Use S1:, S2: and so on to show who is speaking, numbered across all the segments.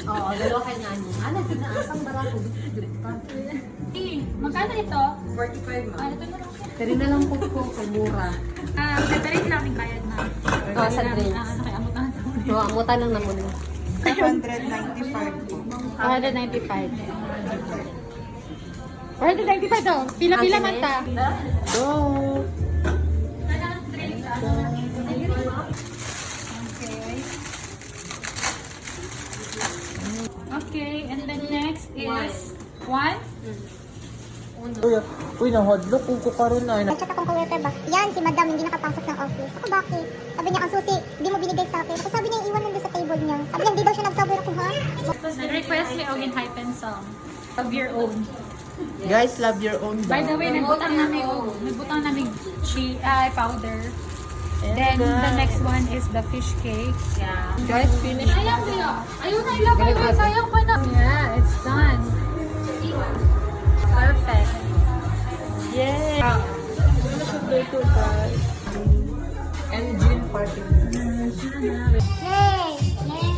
S1: Oo, dalawa kay nani. Ano, pinaasang barato.
S2: Magkano ito?
S1: 45 ma.
S2: Ito na lang.
S1: Pero na lang po ko, mura.
S2: Separate lang yung bayad na.
S1: Oo, sa drinks.
S2: Ano kaya amutan?
S1: Oo, amutan lang naman.
S3: 195 po.
S2: 495. 495 daw. Pila-pila man ta.
S1: Go!
S2: Okay, and then next is one.
S3: Uy, nahadlok ko karon na.
S4: Nag-chat akong coworker ba? Yan, si madam hindi nakapasok ng office. Ako bakit? Sabi niya, ang susi, hindi mo binigay sa akin. Kasi sabi niya, iwan nandun sa table niya. Sabi niya, hindi daw siya nagsabi ako, ha?
S2: Nag-request me og in hypen song of your own.
S3: Guys, love your own
S2: By the
S3: dog.
S2: way, nagbutang namin powder. Then the next one is the fish cake.
S1: Yeah.
S3: Guys, finish.
S2: Sayang kuya. Ayun na ilagay ko. Sayang pa na. Yeah, it's done. Perfect.
S3: Yay! And gin party.
S4: Hey! Hey!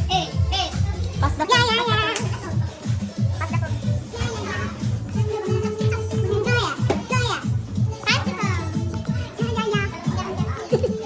S4: Hey! Hey! Pas the yeah, yeah, yeah! Pas the Gaya! Gaya! Bicycle! Yeah, yeah, yeah!